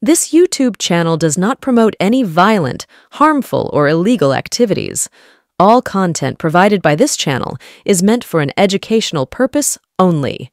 This YouTube channel does not promote any violent, harmful, or illegal activities. All content provided by this channel is meant for an educational purpose only.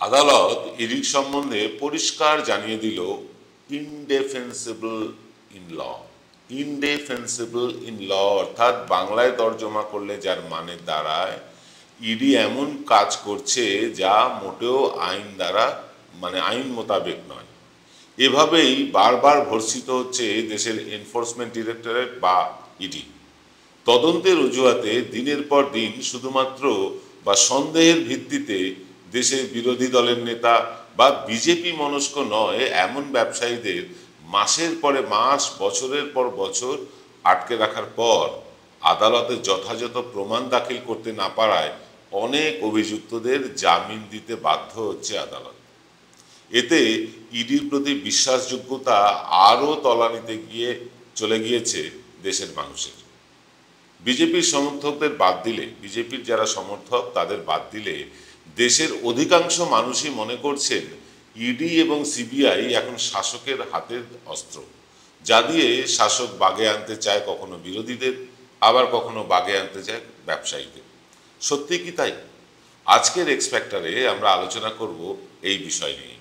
আদালত ইডির সম্বন্ধে পরিষ্কার জানিয়ে দিল ইনডেফেন্সিবল in law. ইনডেফেন্সিবল in law অর্থাৎ বাংলায় তর্জমা করলে যার মানে দাঁড়ায় ইডি এমন কাজ করছে যা মোটেও আইন দ্বারা আইন মোতাবেক নয়। এভাবেই বারবার ভর্ৎসিত হচ্ছে দেশের এনফোর্সমেন্ট ডিরেক্টরেট বা ইডি। তদন্তের অজুহাতে দিনের পর দিন শুধুমাত্র বা সন্দেহের ভিত্তিতে দেশের বিরোধী দলের নেতা বা বিজেপি মনস্ক নয় এমন ব্যবসায়ীদের মাসের পরে মাস, বছরের পর বছর আটকে রাখার পর আদালতে যথাযথ প্রমাণ দাখিল করতে না পারায় অনেক অভিযুক্তদের জামিন দিতে বাধ্য হচ্ছে আদালত। এতে ইডির প্রতি বিশ্বাসযোগ্যতা আরও তলানিতে চলে গিয়েছে দেশের মানুষের। বিজেপির সমর্থকদের বাদ দিলে, বিজেপির যারা সমর্থক তাদের বাদ দিলে দেশের অধিকাংশ মানুষই মনে করছেন ইডি এবং সিবিআই এখন শাসকের হাতের অস্ত্র, যা দিয়ে শাসক বাগে আনতে চায় কখনো বিরোধীদের, আবার কখনো বাগে আনতে চায় ব্যবসায়ীদের। সত্যি কি তাই? আজকের এক্স ফ্যাক্টরে আমরা আলোচনা করব এই বিষয় নিয়ে।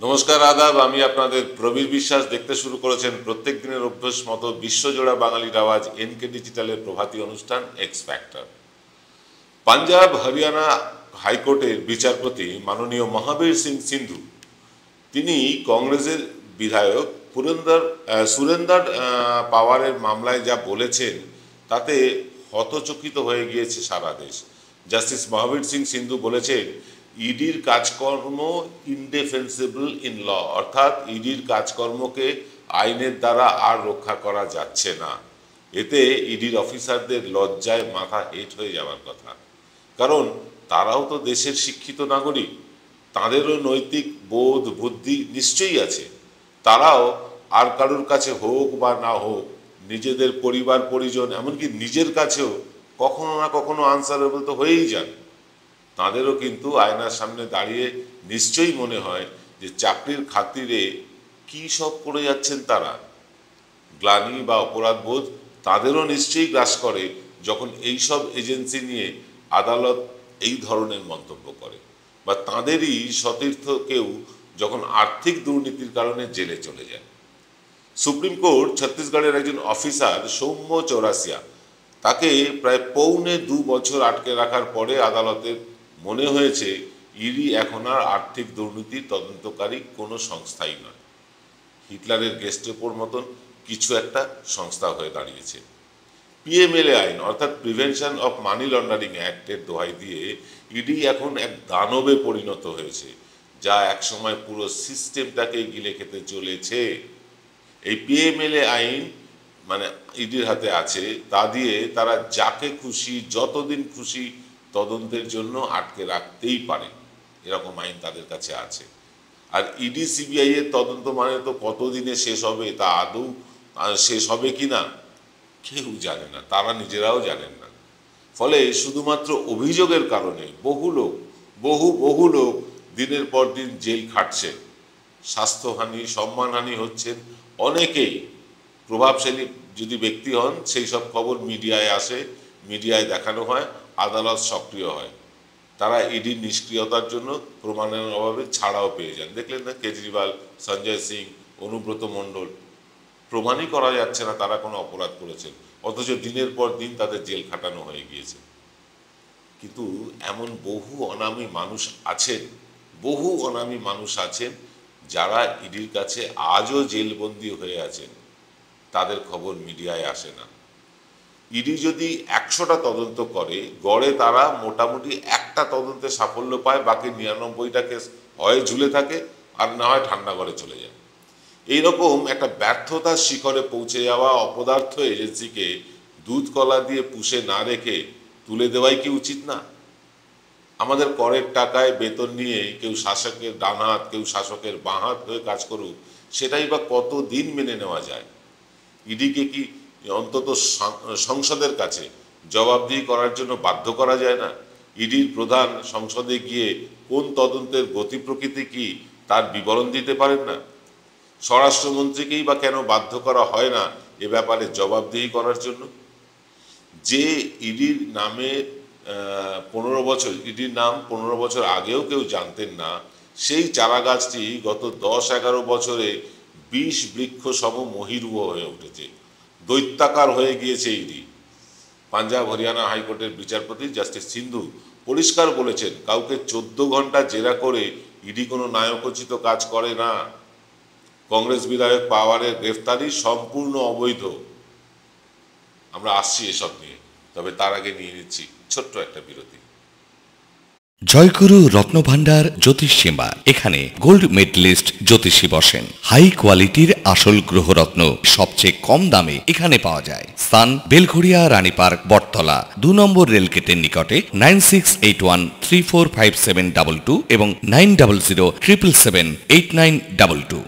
নমস্কার, আদাব। আমি আপনাদের প্রবীর বিশ্বাস। দেখতে শুরু করেছেন প্রত্যেক দিনের অভ্যাস মতো বিশ্বজোড়া বাঙালির আওয়াজ এনকে ডিজিটালের প্রভাতী অনুষ্ঠান এক্স ফ্যাক্টর। পাঞ্জাব হরিয়ানা হাইকোর্টের বিচারপতি মাননীয় মহাবীর সিং সিন্ধু, তিনি কংগ্রেসের বিধায়ক সুরেন্দর পাওয়ারের মামলায় যা বলেছেন তাতে হতচকিত হয়ে গিয়েছে সারা দেশ। জাস্টিস মহাবীর সিং সিন্ধু বলেছেন ইডির কাজকর্ম ইনডেফেন্সিবল ইন ল, অর্থাৎ ইডির কাজকর্মকে আইনের দ্বারা আর রক্ষা করা যাচ্ছে না। এতে ইডির অফিসারদের লজ্জায় মাথা হেঁট হয়ে যাওয়ার কথা, কারণ তারাও তো দেশের শিক্ষিত নাগরিক, তাদেরও নৈতিক বোধ বুদ্ধি নিশ্চয়ই আছে। তারাও আর কারোর কাছে হোক বা না হোক নিজেদের পরিবার পরিজন এমনকি নিজের কাছেও কখনো না কখনো আনসারেবল তো হয়েই যান। তাঁদেরও কিন্তু আয়নার সামনে দাঁড়িয়ে নিশ্চয়ই মনে হয় যে চাকরির খাতিরে কী সব করে যাচ্ছেন তারা। গ্লানি বা অপরাধবোধ তাদেরও নিশ্চয়ই গ্রাস করে যখন এই সব এজেন্সি নিয়ে আদালত এই ধরনের মন্তব্য করে, বা তাঁদেরই সতীর্থ কেউ যখন আর্থিক দুর্নীতির কারণে জেলে চলে যায়। সুপ্রিম কোর্ট ছত্তিশগড়ের একজন অফিসার সৌম্য চৌরাসিয়া, তাকে প্রায় 2.25 বছর আটকে রাখার পরে আদালতের মনে হয়েছে ইডি এখন আর আর্থিক দুর্নীতির তদন্তকারী কোনো সংস্থাই নয়, হিটলারের গেস্টাপোর মতন কিছু একটা সংস্থা হয়ে দাঁড়িয়েছে। পিএমএলএ আইন অর্থাৎ প্রিভেনশন অফ মানি লন্ডারিং অ্যাক্টের দোহাই দিয়ে ইডি এখন এক দানবে পরিণত হয়েছে, যা একসময় পুরো সিস্টেমটাকে গিলে খেতে চলেছে। এই পিএমএলএ আইন ইডির হাতে আছে, তা দিয়ে তারা যাকে খুশি যতদিন খুশি তদন্তের জন্য আটকে রাখতেই পারে, এরকম আইন তাদের কাছে আছে। আর ইডি সিবিআই এর তদন্ত তো কতদিনে শেষ হবে, তা আদৌ শেষ হবে কি না কেউ জানে না, তারা নিজেরাও জানেন না। ফলে শুধুমাত্র অভিযোগের কারণে বহু লোক দিনের পর দিন জেল খাটছে, স্বাস্থ্যহানি, সম্মানহানি হচ্ছেন অনেকেই। প্রভাবশালী যদি ব্যক্তি হন সেই সব খবর মিডিয়ায় আসে, মিডিয়ায় দেখানো হয়, আদালত সক্রিয় হয়। তারা ইডির নিষ্ক্রিয়তার জন্য প্রমাণের অভাবে ছাড়াও পেয়ে যান। দেখলেন না কেজরিওয়াল, সঞ্জয় সিং, অনুব্রত মণ্ডল, প্রমাণই করা যাচ্ছে না তারা কোনো অপরাধ করেছেন, অথচ দিনের পর দিন তাদের জেল খাটানো হয়ে গিয়েছে। কিন্তু এমন বহু অনামী মানুষ আছেন বহু অনামী মানুষ আছেন যারা ইডির কাছে আজও জেলবন্দি হয়ে আছেন, তাদের খবর মিডিয়ায় আসে না। ইডি যদি 100টা তদন্ত করে, গড়ে তারা মোটামুটি একটা তদন্তে সাফল্য পায়, বাকি 99টা কেস হয় ঝুলে থাকে আর না হয় ঠান্ডা ঘরে চলে যায়। এইরকম একটা ব্যর্থতার শিখরে পৌঁছে যাওয়া অপদার্থ এজেন্সিকে দুধ কলা দিয়ে পুষে না রেখে তুলে দেওয়াই কি উচিত না? আমাদের করের টাকায় বেতন নিয়ে কেউ শাসকের ডান হাত, কেউ শাসকের বাঁ হাত হয়ে কাজ করুক, সেটাই বা কতদিন মেনে নেওয়া যায়? ইডিকে কি অন্তত সংসদের কাছে জবাবদিহি করার জন্য বাধ্য করা যায় না? ইডির প্রধান সংসদে গিয়ে কোন তদন্তের গতি প্রকৃতি কি তার বিবরণ দিতে পারেন না? স্বরাষ্ট্রমন্ত্রীকেই বা কেন বাধ্য করা হয় না এ ব্যাপারে জবাবদিহি করার জন্য? যে ইডির নামে 15 বছর, ইডির নাম 15 বছর আগেও কেউ জানতেন না, সেই চারাগাছটি গত 10-11 বছরে 20 বৃক্ষ সম মহিরুহ হয়ে উঠেছে, দৈত্যাকার হয়ে গিয়েছে ইডি। পাঞ্জাব হরিয়ানা হাইকোর্টের বিচারপতি জাস্টিস সিন্ধু পরিষ্কার বলেছেন, কাউকে 14 ঘন্টা জেরা করে ইডি কোনো নায়কোচিত কাজ করে না। কংগ্রেস বিধায়ক পাওয়ারের গ্রেফতারি সম্পূর্ণ অবৈধ। আমরা আসছি এসব নিয়ে, তবে তার আগে নিয়ে নিচ্ছি ছোট্ট একটা বিরতি। জয়গুরু রত্নভান্ডার জ্যোতিষীমা, এখানে গোল্ড মেডেলিস্ট জ্যোতিষী বসেন। হাই কোয়ালিটির আসল গ্রহরত্ন সবচেয়ে কম দামে এখানে পাওয়া যায়। স্থান বেলঘড়িয়া রানীপার্ক বটতলা 2 নম্বর রেলগেটের নিকটে। 9681345722 এবং 9007778922।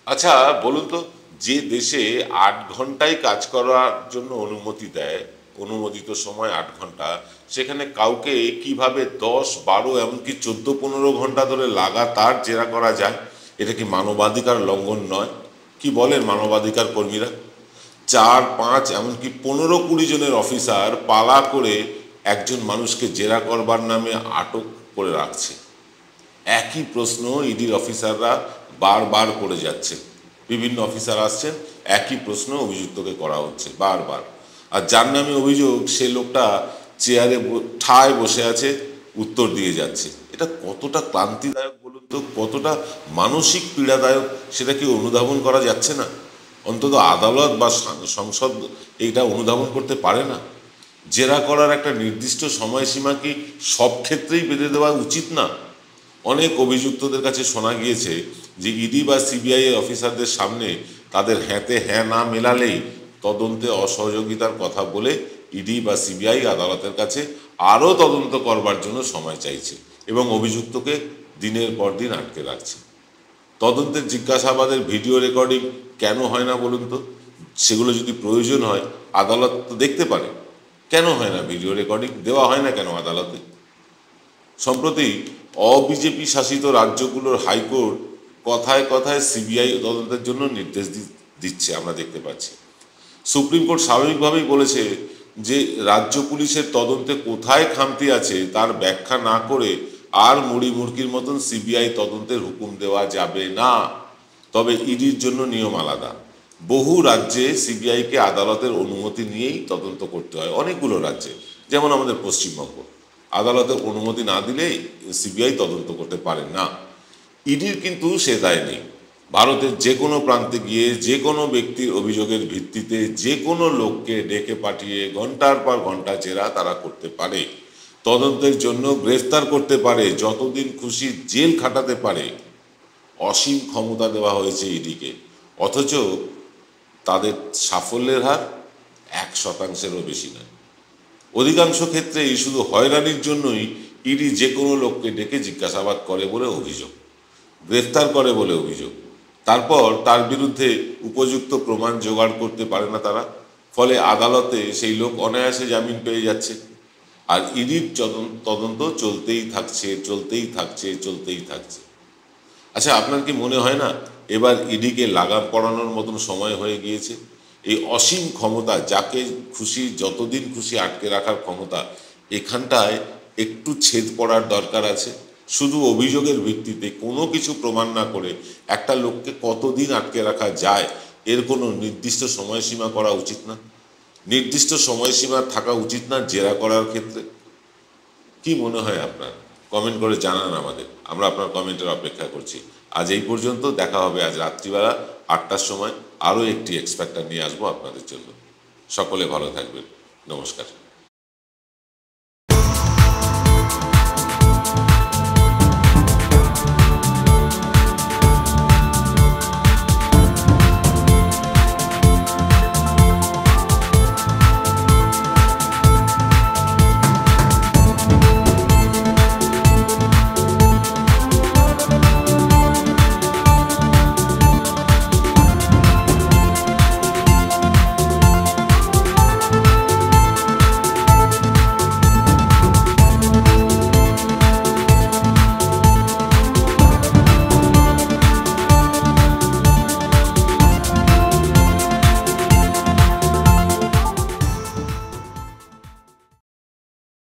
আচ্ছা বলুন তো, যে দেশে 8 ঘন্টায় কাজ করার জন্য অনুমতি দেয়, অনুমোদিত সময় 8 ঘন্টা, সেখানে কাউকে কিভাবে 10, 12 এমনকি 14-15 ঘন্টা ধরে লাগাতার জেরা করা যায়? এটা কি মানবাধিকার লঙ্ঘন নয়? কি বলেন মানবাধিকার কর্মীরা? 4, 5 এমনকি 15-20 জনের অফিসার পালা করে একজন মানুষকে জেরা করবার নামে আটক করে রাখছে। একই প্রশ্ন ইডির অফিসাররা বারবার করে যাচ্ছে। বিভিন্ন অফিসার আসছেন, একই প্রশ্ন অভিযুক্তকে করা হচ্ছে বারবার। আর যার নামে অভিযোগ, সে লোকটা চেয়ারে ঠায় বসে আছে, উত্তর দিয়ে যাচ্ছে। এটা কতটা ক্লান্তিদায়ক বলুন তো, কতটা মানসিক পীড়াদায়ক, সেটা কি অনুধাবন করা যাচ্ছে না? অন্তত আদালত বা সংসদ এইটা অনুধাবন করতে পারে না? জেরা করার একটা নির্দিষ্ট সময়সীমা কি সব ক্ষেত্রেই বেঁধে দেওয়া উচিত না? অনেক অভিযুক্তদের কাছে শোনা গিয়েছে যে ইডি বা সিবিআই এর অফিসারদের সামনে তাদের হ্যাঁতে হ্যাঁ না মেলালেই তদন্তে অসহযোগিতার কথা বলে ইডি বা সিবিআই আদালতের কাছে আরও তদন্ত করবার জন্য সময় চাইছে এবং অভিযুক্তকে দিনের পর দিন আটকে রাখছে। তদন্তের জিজ্ঞাসাবাদের ভিডিও রেকর্ডিং কেন হয় না বলুন তো? সেগুলো যদি প্রয়োজন হয় আদালত তো দেখতে পারে, কেন হয় না ভিডিও রেকর্ডিং? দেওয়া হয় না কেন আদালতে? সম্প্রতি অবিজেপি শাসিত রাজ্যগুলোর হাইকোর্ট কথায় কথায় সিবিআই তদন্তের জন্য নির্দেশ দিচ্ছে, আমরা দেখতে পাচ্ছি। সুপ্রিম কোর্ট স্বাভাবিকভাবেই বলেছে যে রাজ্য পুলিশের তদন্তে কোথায় খামতি আছে তার ব্যাখ্যা না করে আর মুড়ি মুড়কির মতন সিবিআই তদন্তের হুকুম দেওয়া যাবে না। তবে ইডির জন্য নিয়ম আলাদা। বহু রাজ্যে সিবিআইকে আদালতের অনুমতি নিয়েই তদন্ত করতে হয়, অনেকগুলো রাজ্যে, যেমন আমাদের পশ্চিমবঙ্গ। আদালতের অনুমতি না দিলে সিবিআই তদন্ত করতে পারেন না। ইডির কিন্তু সে দায় নেই। ভারতের যে কোনো প্রান্তে গিয়ে যে কোনো ব্যক্তির অভিযোগের ভিত্তিতে যে কোনো লোককে ডেকে পাঠিয়ে ঘন্টার পর ঘন্টা জেরা তারা করতে পারে, তদন্তের জন্য গ্রেফতার করতে পারে, যতদিন খুশি জেল খাটাতে পারে। অসীম ক্ষমতা দেওয়া হয়েছে ইডিকে, অথচ তাদের সাফল্যের হার 1%-এরও বেশি নয়। অধিকাংশ ক্ষেত্রেই শুধু হয়রানির জন্যই ইডি যে কোনো লোককে ডেকে জিজ্ঞাসাবাদ করে বলে অভিযোগ, গ্রেফতার করে বলে অভিযোগ, তারপর তার বিরুদ্ধে উপযুক্ত প্রমাণ জোগাড় করতে পারে না তারা। ফলে আদালতে সেই লোক অনায়াসে জামিন পেয়ে যাচ্ছে, আর ইডির তদন্ত চলতেই থাকছে, চলতেই থাকছে, চলতেই থাকছে। আচ্ছা, আপনার কি মনে হয় না এবার ইডিকে লাগাম পড়ানোর মতন সময় হয়ে গিয়েছে? এই অসীম ক্ষমতা, যাকে খুশি যতদিন খুশি আটকে রাখার ক্ষমতা, এখানটায় একটু ছেদ পড়ার দরকার আছে। শুধু অভিযোগের ভিত্তিতে কোনো কিছু প্রমাণ না করে একটা লোককে কতদিন আটকে রাখা যায় এর কোনো নির্দিষ্ট সময়সীমা করা উচিত না? নির্দিষ্ট সময়সীমা থাকা উচিত না জেরা করার ক্ষেত্রে? কি মনে হয় আপনার? কমেন্ট করে জানান আমাদের, আমরা আপনার কমেন্টের অপেক্ষা করছি। আজ এই পর্যন্ত, দেখা হবে আজ রাত্রিবেলা 8টার সময় আরও একটি এক্স ফ্যাক্টর নিয়ে আসবো আপনাদের জন্য। সকলে ভালো থাকবেন, নমস্কার।